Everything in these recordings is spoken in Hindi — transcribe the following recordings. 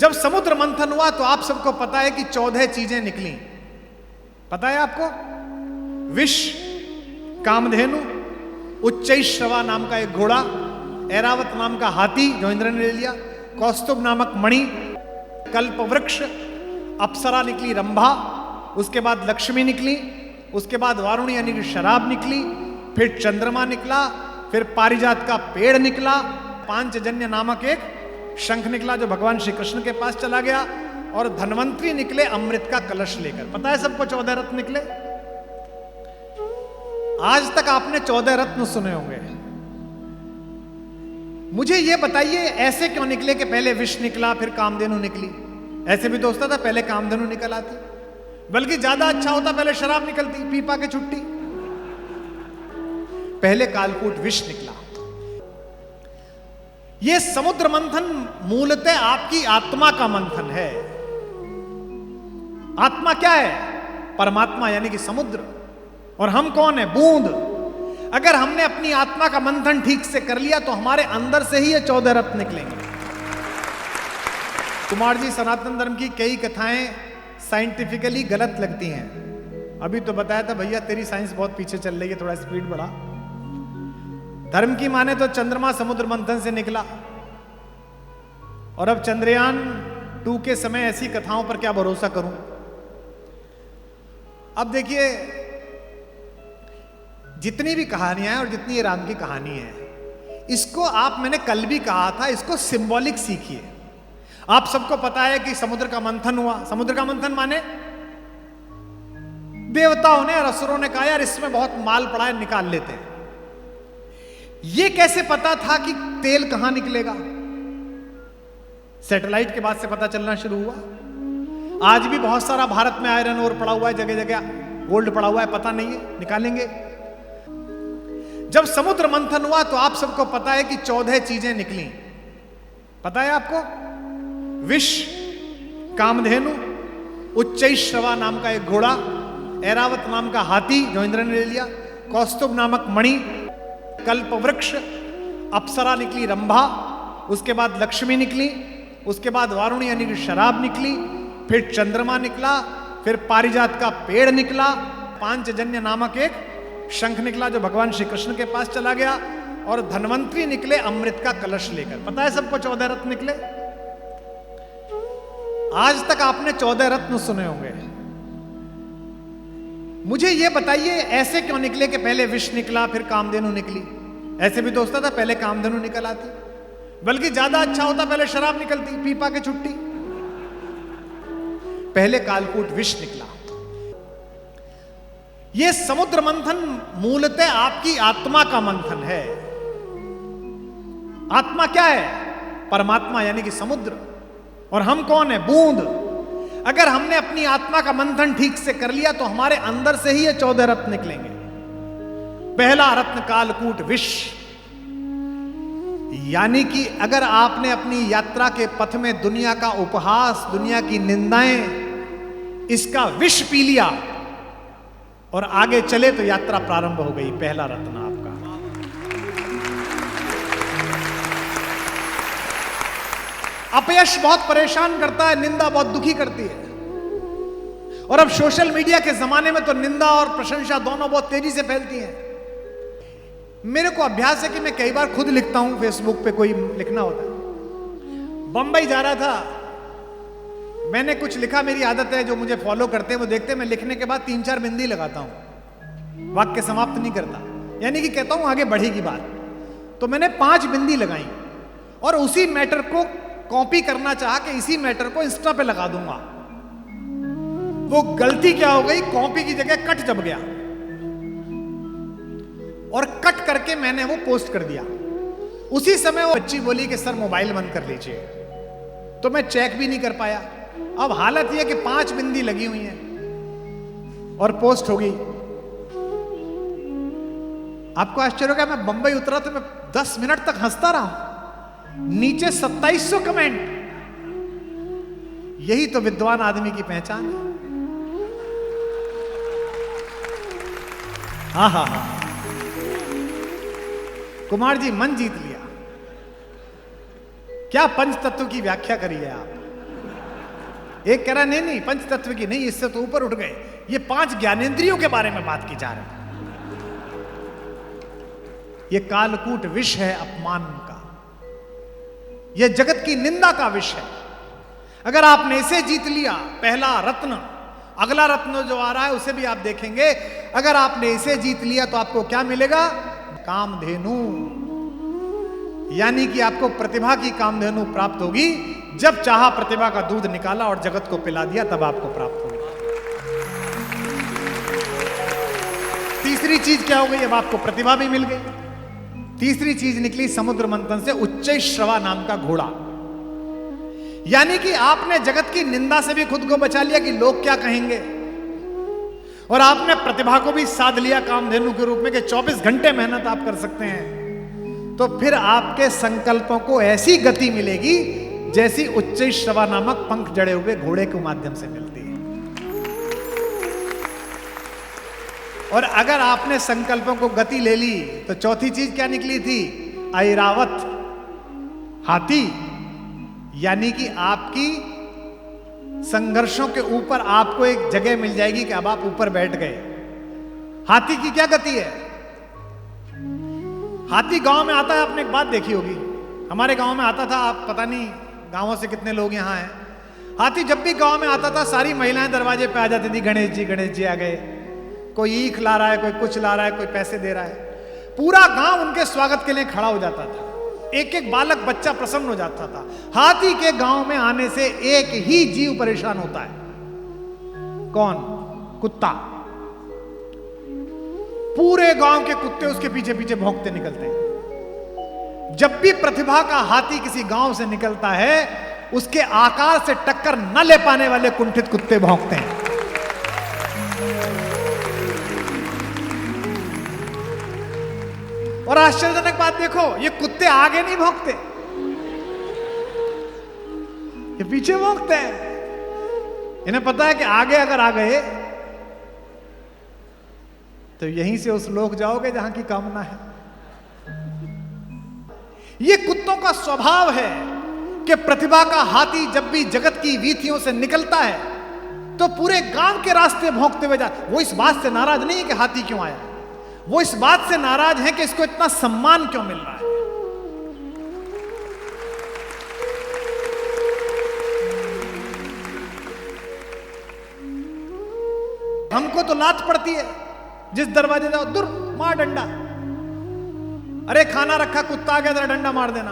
जब समुद्र मंथन हुआ तो आप सबको पता है कि 14 चीजें निकली। पता है आपको? विष, कामधेनु, उच्चैश्रवा नाम का एक घोड़ा, ऐरावत नाम का हाथी जो इंद्र ने ले लिया, कौस्तुभ नामक मणि, कल्प वृक्ष, अप्सरा निकली रंभा, उसके बाद लक्ष्मी निकली, उसके बाद वारुणी यानी कि शराब निकली, फिर चंद्रमा निकला, फिर पारिजात का पेड़ निकला, पांचजन्य नामक एक शंख निकला जो भगवान श्री कृष्ण के पास चला गया, और धन्वंतरी निकले अमृत का कलश लेकर। पता है सबको 14 रत्न निकले? आज तक आपने 14 रत्न सुने होंगे। मुझे यह बताइए ऐसे क्यों निकले कि पहले विष निकला फिर कामधेनु निकली? ऐसे भी तो होता था, पहले कामधेनु निकल आती, बल्कि ज्यादा अच्छा होता पहले शराब निकलती पीपा के छुट्टी। पहले कालकूट विष निकला। यह समुद्र मंथन मूलतः आपकी आत्मा का मंथन है। आत्मा क्या है? परमात्मा यानी कि समुद्र। और हम कौन है? बूंद। अगर हमने अपनी आत्मा का मंथन ठीक से कर लिया तो हमारे अंदर से ही ये 14 रत्न निकलेंगे। कुमार जी, सनातन धर्म की कई कथाएं साइंटिफिकली गलत लगती हैं। अभी तो बताया था भैया तेरी साइंस बहुत पीछे चल रही है, थोड़ा स्पीड बढ़ा। धर्म की माने तो चंद्रमा समुद्र मंथन से निकला, और अब चंद्रयान 2 के समय ऐसी कथाओं पर क्या भरोसा करूं? अब देखिए, जितनी भी कहानियां हैं और जितनी ये राम की कहानी है, इसको आप, मैंने कल भी कहा था, इसको सिंबॉलिक सीखिए। आप सबको पता है कि समुद्र का मंथन हुआ। समुद्र का मंथन माने देवताओं ने और असुरों ने कहा यार इसमें बहुत माल पड़ा है, निकाल लेते हैं। ये कैसे पता था कि तेल कहां निकलेगा? सैटेलाइट के बाद से पता चलना शुरू हुआ। आज भी बहुत सारा भारत में आयरन ओर पड़ा हुआ है, जगह जगह गोल्ड पड़ा हुआ है, पता नहीं है, निकालेंगे। जब समुद्र मंथन हुआ तो आप सबको पता है कि 14 चीजें निकली। पता है आपको? विष, कामधेनु, उच्चैश्रवा नाम का एक घोड़ा, ऐरावत नाम का हाथी जो इंद्र ने ले लिया, कौस्तुभ नामक मणि, कल्प वृक्ष, अप्सरा निकली रंभा, उसके बाद लक्ष्मी निकली, उसके बाद वारुणी यानी कि शराब निकली, फिर चंद्रमा निकला, फिर पारिजात का पेड़ निकला, पांचजन्य नामक एक शंख निकला जो भगवान श्री कृष्ण के पास चला गया, और धन्वंतरी निकले अमृत का कलश लेकर। पता है सबको 14 रत्न निकले? आज तक आपने 14 रत्न सुने होंगे। मुझे यह बताइए ऐसे क्यों निकले कि पहले विष निकला फिर कामधेनु निकली? ऐसे भी तो होता था, पहले कामधेनु निकल आती, बल्कि ज्यादा अच्छा होता पहले शराब निकलती पीपा के छुट्टी। पहले कालकूट विष निकला। यह समुद्र मंथन मूलतः आपकी आत्मा का मंथन है। आत्मा क्या है? परमात्मा यानी कि समुद्र। और हम कौन है? बूंद। अगर हमने अपनी आत्मा का मंथन ठीक से कर लिया तो हमारे अंदर से ही ये 14 रत्न निकलेंगे। पहला रत्न कालकूट विष, यानी कि अगर आपने अपनी यात्रा के पथ में दुनिया का उपहास, दुनिया की निंदाएं, इसका विष पी लिया और आगे चले तो यात्रा प्रारंभ हो गई। पहला रत्न आपका। अपयश बहुत परेशान करता है, निंदा बहुत दुखी करती है, और अब सोशल मीडिया के जमाने में तो निंदा और प्रशंसा दोनों बहुत तेजी से फैलती हैं। मेरे को अभ्यास है कि मैं कई बार खुद लिखता हूं, फेसबुक पे कोई लिखना होता है। बंबई जा रहा था, मैंने कुछ लिखा, मेरी आदत है, जो मुझे फॉलो करते हैं वो देखते हैं, मैं लिखने के बाद 3-4 बिंदी लगाता हूं, वाक्य समाप्त नहीं करता, यानी कि कहता हूं आगे बढ़ेगी बात। तो मैंने 5 बिंदी लगाई और उसी मैटर को कॉपी करना चाहा कि इसी मैटर को इंस्टा पे लगा दूंगा। वो गलती क्या हो गई, कॉपी की जगह कट जब गया और कट करके मैंने वो पोस्ट कर दिया। उसी समय वो बच्ची बोली कि सर मोबाइल बंद कर लीजिए, तो मैं चेक भी नहीं कर पाया। अब हालत यह कि 5 बिंदी लगी हुई हैं और पोस्ट हो गई। आपको आश्चर्य होगा, मैं बंबई उतरा तो मैं 10 मिनट तक हंसता रहा। नीचे 2700 कमेंट। यही तो विद्वान आदमी की पहचान है। हा हा हा। कुमार जी मन जीत लिया। क्या पंच तत्व की व्याख्या करी है आप? एक कह रहा नहीं नहीं पंच तत्व की नहीं, इससे तो ऊपर उठ गए, ये 5 ज्ञानेंद्रियों के बारे में बात की जा रही है। ये कालकूट विष है अपमान का, यह जगत की निंदा का विष है। अगर आपने इसे जीत लिया, पहला रत्न, अगला रत्न जो आ रहा है उसे भी आप देखेंगे, अगर आपने इसे जीत लिया तो आपको क्या मिलेगा? कामधेनु, यानी कि आपको प्रतिभा की कामधेनु प्राप्त होगी। जब चाहा प्रतिभा का दूध निकाला और जगत को पिला दिया, तब आपको प्राप्त होगी। तीसरी चीज क्या हो गई? अब आपको प्रतिभा भी मिल गई। तीसरी चीज निकली समुद्र मंथन से उच्चैश्रवा नाम का घोड़ा, यानी कि आपने जगत की निंदा से भी खुद को बचा लिया कि लोग क्या कहेंगे, और आपने प्रतिभा को भी साध लिया कामधेनु के रूप में कि 24 घंटे मेहनत आप कर सकते हैं। तो फिर आपके संकल्पों को ऐसी गति मिलेगी जैसी उच्चैश्रवा नामक पंख जड़े हुए घोड़े के माध्यम से मिलती है। और अगर आपने संकल्पों को गति ले ली तो चौथी चीज क्या निकली थी? ऐरावत, हाथी, यानी कि आपकी संघर्षों के ऊपर आपको एक जगह मिल जाएगी कि अब आप ऊपर बैठ गए। हाथी की क्या गति है? हाथी गांव में आता है, आपने एक बात देखी होगी, हमारे गांव में आता था, आप पता नहीं गांवों से कितने लोग यहां हैं। हाथी जब भी गांव में आता था, सारी महिलाएं दरवाजे पे आ जाती थी, गणेश जी आ गए, कोई ईख ला रहा है, कोई कुछ ला रहा है, कोई पैसे दे रहा है। पूरा गांव उनके स्वागत के लिए खड़ा हो जाता था, एक एक बालक बच्चा प्रसन्न हो जाता था। हाथी के गांव में आने से एक ही जीव परेशान होता है, कौन? कुत्ता। पूरे गांव के कुत्ते उसके पीछे पीछे भौंकते निकलते हैं। जब भी प्रतिभा का हाथी किसी गांव से निकलता है, उसके आकार से टक्कर न ले पाने वाले कुंठित कुत्ते भौंकते हैं। और आश्चर्यजनक बात देखो, ये कुत्ते आगे नहीं भौंकते, ये पीछे भौंकते हैं। इन्हें पता है कि आगे अगर आ गए तो यहीं से उस लोक जाओगे जहां की कामना है। ये कुत्तों का स्वभाव है कि प्रतिभा का हाथी जब भी जगत की वीथियों से निकलता है तो पूरे गांव के रास्ते भौंकते हुए जाता। वो इस बात से नाराज नहीं है कि हाथी क्यों आया, वो इस बात से नाराज है कि इसको इतना सम्मान क्यों मिल रहा है। हमको तो लात पड़ती है, जिस दरवाजे जाओ दूर मार डंडा, अरे खाना रखा कुत्ता आ गया जरा डंडा मार देना।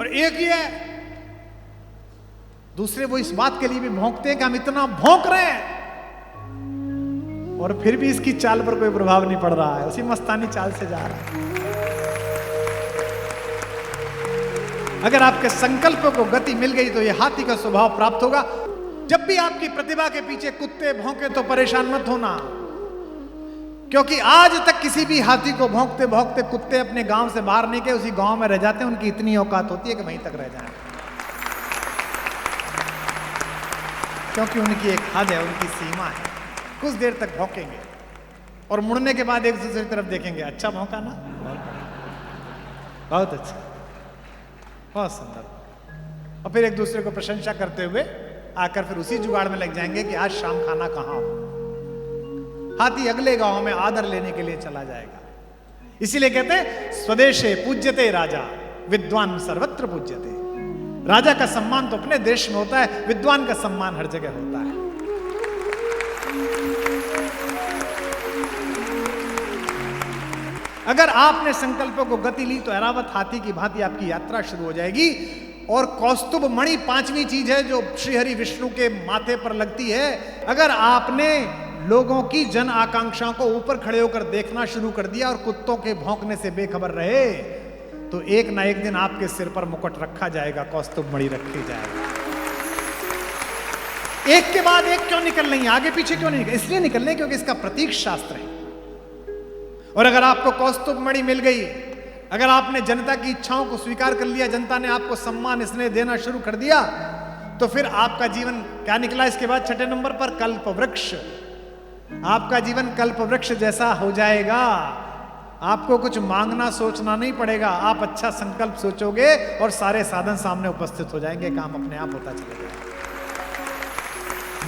और एक ही है, दूसरे वो इस बात के लिए भी भौंकते हैं कि हम इतना भौंक रहे हैं और फिर भी इसकी चाल पर कोई प्रभाव नहीं पड़ रहा है, उसी मस्तानी चाल से जा रहा है। अगर आपके संकल्प को गति मिल गई तो यह हाथी का स्वभाव प्राप्त होगा। जब भी आपकी प्रतिभा के पीछे कुत्ते भौंके तो परेशान मत होना, क्योंकि आज तक किसी भी हाथी को भौंकते भौंकते कुत्ते अपने गांव से बाहर नहीं गए, उसी गांव में रह जाते हैं। उनकी इतनी औकात होती है कि वहीं तक रह जाए, क्योंकि उनकी एक हद है, उनकी सीमा है। कुछ देर तक भौंकेंगे और मुड़ने के बाद एक दूसरे की तरफ देखेंगे, अच्छा भौंका ना, बहुत अच्छा, बहुत सुंदर, और फिर एक दूसरे को प्रशंसा करते हुए आकर फिर उसी जुगाड़ में लग जाएंगे कि आज शाम खाना कहां हो। हाथी अगले गांव में आदर लेने के लिए चला जाएगा। इसीलिए कहते हैं स्वदेशे पूज्यते राजा, विद्वान सर्वत्र पूज्यते। राजा का सम्मान तो अपने देश में होता है, विद्वान का सम्मान हर जगह होता है। अगर आपने संकल्पों को गति ली तो ऐरावत हाथी की भांति आपकी यात्रा शुरू हो जाएगी। और कौस्तुभ मणि 5वीं चीज है जो श्रीहरि विष्णु के माथे पर लगती है। अगर आपने लोगों की जन आकांक्षाओं को ऊपर खड़े होकर देखना शुरू कर दिया और कुत्तों के भौंकने से बेखबर रहे, तो एक ना एक दिन आपके सिर पर मुकुट रखा जाएगा, कौस्तुभ मणि रखी जाएगी। एक के बाद एक क्यों निकल रही है, आगे पीछे क्यों नहीं निकल? इसलिए निकल रहे क्योंकि इसका प्रतीक शास्त्र है। और अगर आपको कौस्तुभ मणि मिल गई, अगर आपने जनता की इच्छाओं को स्वीकार कर लिया, जनता ने आपको सम्मान स्नेह देना शुरू कर दिया, तो फिर आपका जीवन क्या निकला इसके बाद? 6 नंबर पर कल्प वृक्ष। आपका जीवन कल्प वृक्ष जैसा हो जाएगा। आपको कुछ मांगना सोचना नहीं पड़ेगा, आप अच्छा संकल्प सोचोगे और सारे साधन सामने उपस्थित हो जाएंगे, काम अपने आप होता चलेगा।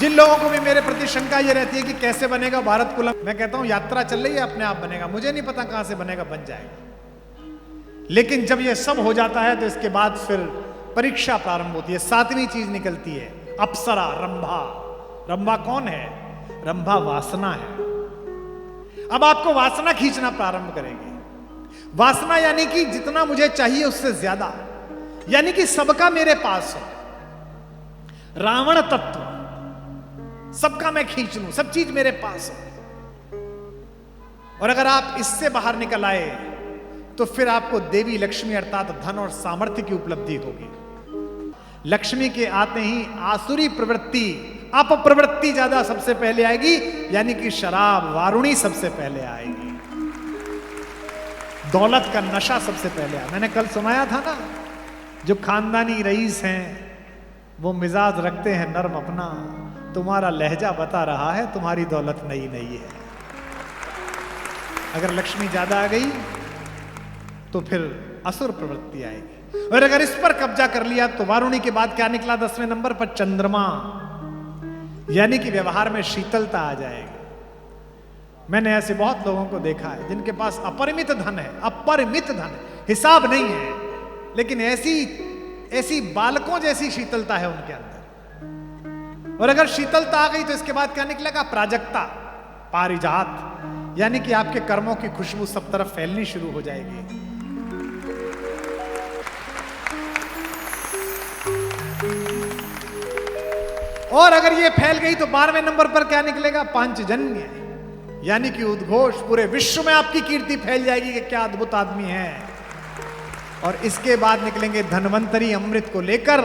जिन लोगों को भी मेरे प्रति शंका ये रहती है कि कैसे बनेगा भारत कुलम, मैं कहता हूं यात्रा चल रही है, अपने आप बनेगा। मुझे नहीं पता कहां से बनेगा, बन जाएगा। लेकिन जब ये सब हो जाता है तो इसके बाद फिर परीक्षा प्रारंभ होती है। 7वीं चीज निकलती है, अप्सरा, रंभा। रंभा कौन है? रंभा वासना है। अब आपको वासना खींचना प्रारंभ करेगी। वासना यानी कि जितना मुझे चाहिए उससे ज्यादा, यानी कि सबका मेरे पास हो। रावण तत्व, सबका मैं खींच लूं, सब चीज मेरे पास हो। और अगर आप इससे बाहर निकल आए तो फिर आपको देवी लक्ष्मी अर्थात धन और सामर्थ्य की उपलब्धि होगी। लक्ष्मी के आते ही आसुरी प्रवृत्ति, अपप्रवृत्ति ज्यादा सबसे पहले आएगी, यानी कि शराब, वारुणी सबसे पहले आएगी। दौलत का नशा सबसे पहले आया। मैंने कल सुनाया था ना, जो खानदानी रईस हैं वो मिजाज रखते हैं नर्म अपना, तुम्हारा लहजा बता रहा है तुम्हारी दौलत नई नई है। अगर लक्ष्मी ज्यादा आ गई तो फिर असुर प्रवृत्ति आएगी। और अगर इस पर कब्जा कर लिया तो वारुणी के बाद क्या निकला 10वें नंबर पर? चंद्रमा, यानी कि व्यवहार में शीतलता आ जाएगी। मैंने ऐसे बहुत लोगों को देखा है जिनके पास अपरिमित धन है, अपरिमित धन है, हिसाब नहीं है, लेकिन ऐसी बालकों जैसी शीतलता है उनके अंदर। और अगर शीतलता आ गई तो इसके बाद क्या निकलेगा? प्राजक्ता, पारिजात, यानी कि आपके कर्मों की खुशबू सब तरफ फैलनी शुरू हो जाएगी। और अगर ये फैल गई तो 12वें नंबर पर क्या निकलेगा? पांचजन्य, यानी कि उद्घोष, पूरे विश्व में आपकी कीर्ति फैल जाएगी कि क्या अद्भुत आदमी है। और इसके बाद निकलेंगे धनवंतरी, अमृत को लेकर,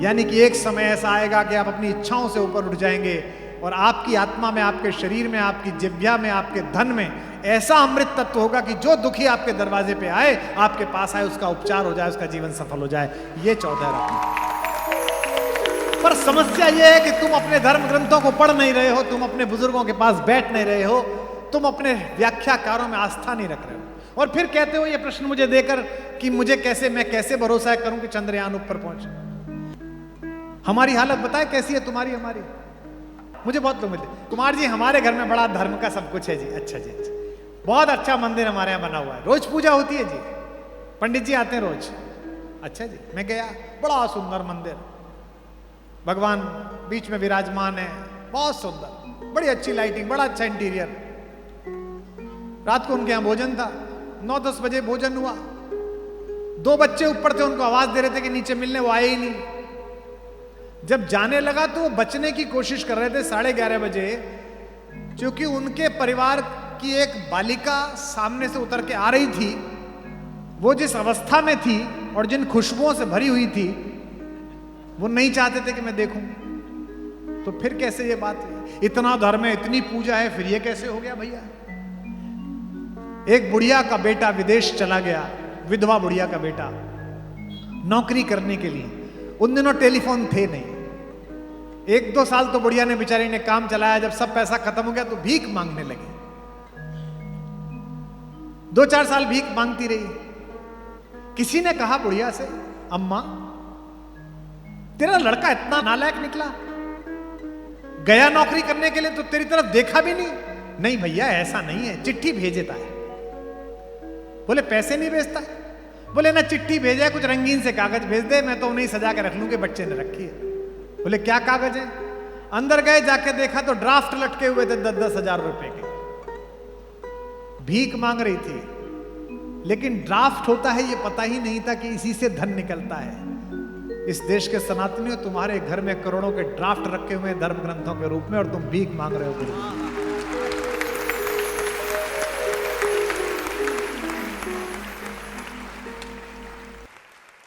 यानी कि एक समय ऐसा आएगा कि आप अपनी इच्छाओं से ऊपर उठ जाएंगे और आपकी आत्मा में, आपके शरीर में, आपकी जिह्वा में, आपके धन में ऐसा अमृत तत्व होगा कि जो दुखी आपके दरवाजे पे आए, आपके पास आए, उसका उपचार हो जाए, उसका जीवन सफल हो जाए। ये 14 रत्न। पर समस्या यह है कि तुम अपने धर्म ग्रंथों को पढ़ नहीं रहे हो, तुम अपने बुजुर्गों के पास बैठ नहीं रहे हो, तुम अपने व्याख्याकारों में आस्था नहीं रख रहे हो। और फिर कहते हो ये प्रश्न मुझे देकर कि मैं कैसे भरोसा करूं कि चंद्रयान ऊपर पहुंचे। हमारी हालत बताए कैसी है तुम्हारी, हमारी। मुझे बहुत लोग मिलते, कुमार जी हमारे घर में बड़ा धर्म का सब कुछ है जी। अच्छा जी, अच्छा, बहुत अच्छा मंदिर हमारे यहाँ बना हुआ है, रोज पूजा होती है जी, पंडित जी आते हैं रोज। अच्छा जी, मैं गया, बड़ा सुंदर मंदिर, भगवान बीच में विराजमान है, बहुत सुंदर, बड़ी अच्छी लाइटिंग, बड़ा अच्छा इंटीरियर। रात को उनके यहां भोजन था, 9-10 बजे भोजन हुआ। 2 बच्चे ऊपर थे, उनको आवाज दे रहे थे कि नीचे मिलने, वो आए ही नहीं। जब जाने लगा तो वो बचने की कोशिश कर रहे थे 11:30 बजे, क्योंकि उनके परिवार की एक बालिका सामने से उतर के आ रही थी। वो जिस अवस्था में थी और जिन खुशबुओं से भरी हुई थी, वो नहीं चाहते थे कि मैं देखूं। तो फिर कैसे ये बात हुई? इतना धर्म है, इतनी पूजा है, फिर ये कैसे हो गया भैया? एक बुढ़िया का बेटा विदेश चला गया, विधवा बुढ़िया का बेटा, नौकरी करने के लिए। उन दिनों टेलीफोन थे नहीं। 1-2 साल तो बुढ़िया ने, बेचारी ने काम चलाया। जब सब पैसा खत्म हो गया तो भीख मांगने लगी। 2-4 साल भीख मांगती रही। किसी ने कहा बुढ़िया से, अम्मा तेरा लड़का इतना नालायक निकला, गया नौकरी करने के लिए तो तेरी तरफ देखा भी नहीं। नहीं भैया ऐसा नहीं है, चिट्ठी भेज देता है। बोले पैसे नहीं भेजता? बोले ना चिट्ठी भेजा, कुछ रंगीन से कागज भेज दे, मैं तो उन्हें सजा के रख लूं कि बच्चे ने रखी है। बोले क्या कागज है? अंदर गए, जाके देखा तो ड्राफ्ट लटके हुए थे 10-10 हजार रुपए के। भीख मांग रही थी, लेकिन ड्राफ्ट होता है ये पता ही नहीं था कि इसी से धन निकलता है। इस देश के सनातनियों, तुम्हारे घर में करोड़ों के ड्राफ्ट रखे हुए हैं धर्म ग्रंथों के रूप में, और तुम भीख मांग रहे हो।